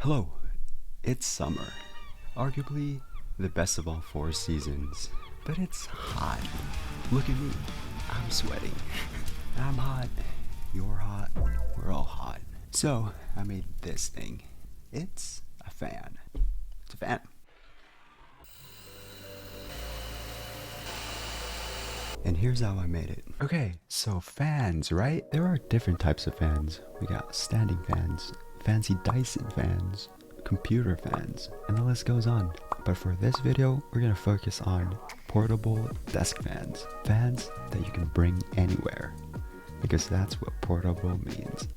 Hello, it's summer, arguably the best of all four seasons, but it's hot. Look at me, I'm sweating. I'm hot, you're hot, we're all hot. So I made this thing. It's a fan. It's a fan. And here's how I made it. Okay, so fans, right? There are different types of fans. We got standing fans, fancy Dyson fans, computer fans, and the list goes on. But for this video, we're gonna focus on portable desk fans. Fans that you can bring anywhere. Because that's what portable means.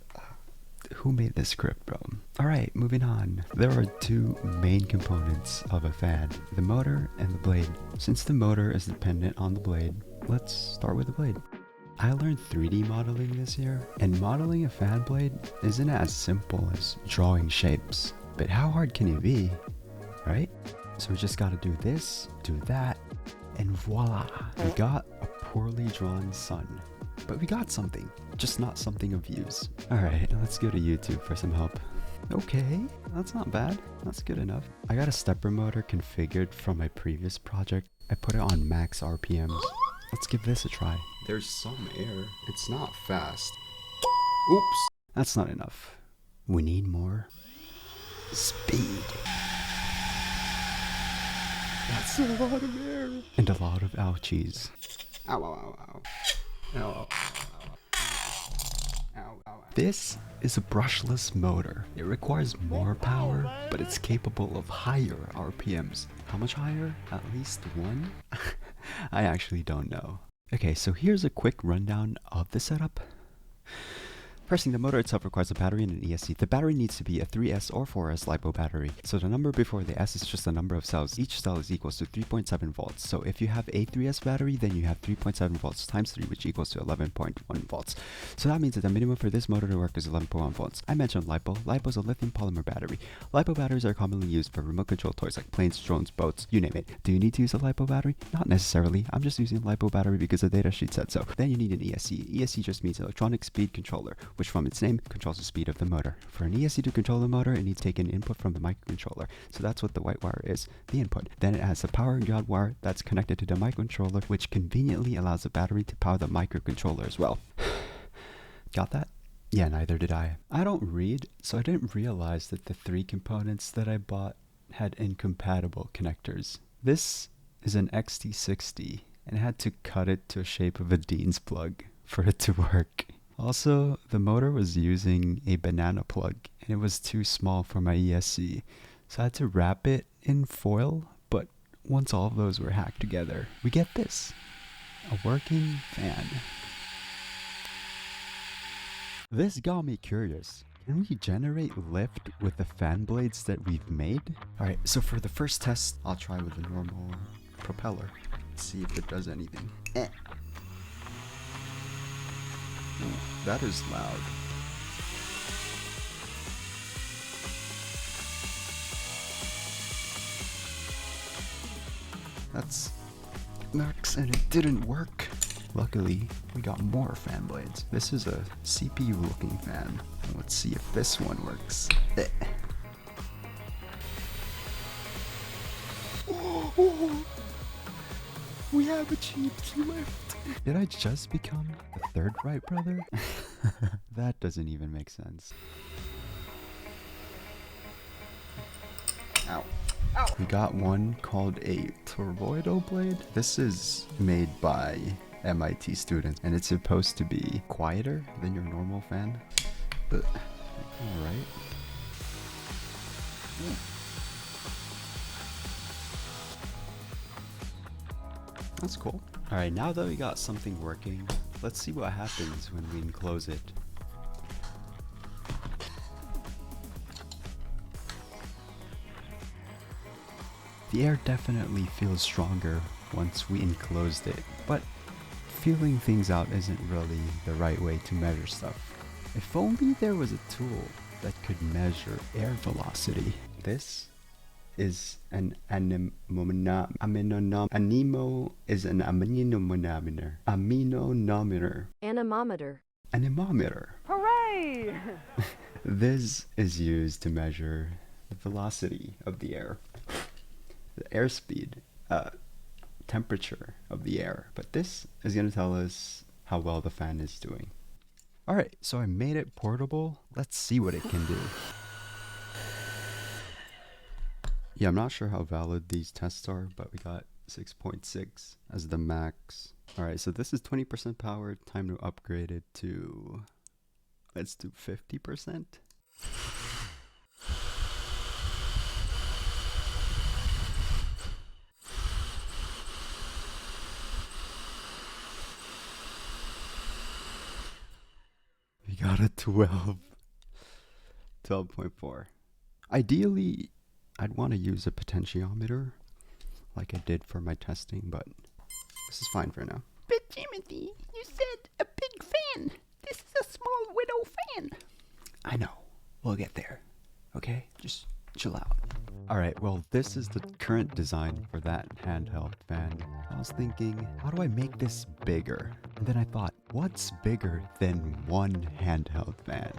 Who made this script, bro? Alright, moving on. There are two main components of a fan, the motor and the blade. Since the motor is dependent on the blade, let's start with the blade. I learned 3D modeling this year, and modeling a fan blade isn't as simple as drawing shapes. But how hard can it be, right? So we just gotta do this, do that, and voila! We got a poorly drawn sun. But we got something, just not something of use. Alright, let's go to YouTube for some help. Okay, that's not bad. That's good enough. I got a stepper motor configured from my previous project. I put it on max RPMs. Let's give this a try. There's some air. It's not fast. Oops. That's not enough. We need more speed. That's a lot of air. And a lot of ouchies. Ow, ow, ow, ow. Ow, ow, ow, ow, ow, ow. This is a brushless motor. It requires more power, but it's capable of higher RPMs. How much higher? At least one? I actually don't know. Okay, so here's a quick rundown of the setup. First thing, the motor itself requires a battery and an ESC. The battery needs to be a 3S or 4S LiPo battery. So the number before the S is just the number of cells. Each cell is equals to 3.7 volts. So if you have a 3S battery, then you have 3.7 volts times 3, which equals to 11.1 volts. So that means that the minimum for this motor to work is 11.1 volts. I mentioned LiPo. LiPo is a lithium polymer battery. LiPo batteries are commonly used for remote control toys like planes, drones, boats, you name it. Do you need to use a LiPo battery? Not necessarily. I'm just using a LiPo battery because the data sheet said so. Then you need an ESC. ESC just means electronic speed controller, which from its name controls the speed of the motor. For an ESC to control the motor, it needs to take an input from the microcontroller. So that's what the white wire is, the input. Then it has the power ground wire that's connected to the microcontroller, which conveniently allows the battery to power the microcontroller as well. Got that? Yeah, neither did I. I don't read, so I didn't realize that the three components that I bought had incompatible connectors. This is an XT60, and I had to cut it to a shape of a Dean's plug for it to work. Also, the motor was using a banana plug, and it was too small for my ESC, so I had to wrap it in foil, but once all of those were hacked together, we get this, a working fan. This got me curious. Can we generate lift with the fan blades that we've made? Alright, so for the first test, I'll try with a normal propeller. Let's see if it does anything. Ooh, that is loud. That's max, and it didn't work. Luckily, we got more fan blades. This is a CPU looking fan. Let's see if this one works. Oh, we have achieved lift. Did I just become a third Wright brother? That doesn't even make sense. Ow. Ow. We got one called a toroidal blade. This is made by MIT students, and it's supposed to be quieter than your normal fan. But, alright. That's cool. Alright, now that we got something working, let's see what happens when we enclose it. The air definitely feels stronger once we enclosed it, but feeling things out isn't really the right way to measure stuff. If only there was a tool that could measure air velocity. This is an anemometer. Anemometer. Hooray! This is used to measure the velocity of the air, the airspeed, temperature of the air. But this is going to tell us how well the fan is doing. Alright, so I made it portable. Let's see what it can do. Yeah, I'm not sure how valid these tests are, but we got 6.6 as the max. Alright, so this is 20% power. Time to upgrade it to, let's do 50%. We got a 12.4. Ideally, I'd want to use a potentiometer like I did for my testing, but this is fine for now. But Timothy, you said a big fan. This is a small widow fan. I know. We'll get there. Okay? Just chill out. Alright, well, this is the current design for that handheld fan. I was thinking, how do I make this bigger? And then I thought, what's bigger than one handheld fan?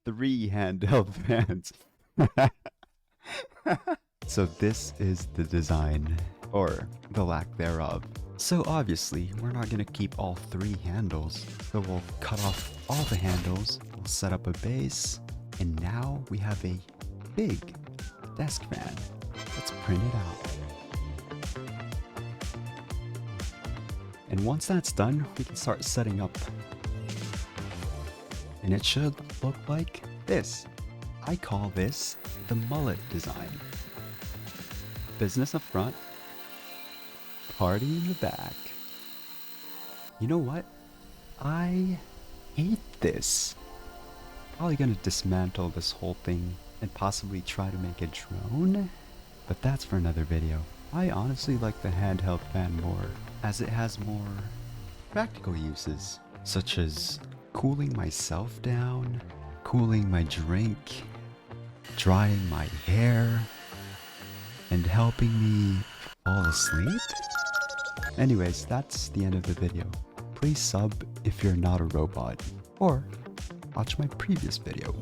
3 handheld fans. So this is the design, or the lack thereof. So obviously, we're not going to keep all 3 handles. So we'll cut off all the handles, we'll set up a base, and now we have a big desk fan. Let's print it out. And once that's done, we can start setting up. And it should look like this. I call this the mullet design. Business up front, party in the back. You know what? I hate this. Probably gonna dismantle this whole thing and possibly try to make a drone, but that's for another video. I honestly like the handheld fan more, as it has more practical uses, such as cooling myself down, cooling my drink, drying my hair, and helping me fall asleep. Anyways, that's the end of the video. Please sub if you're not a robot, or watch my previous video.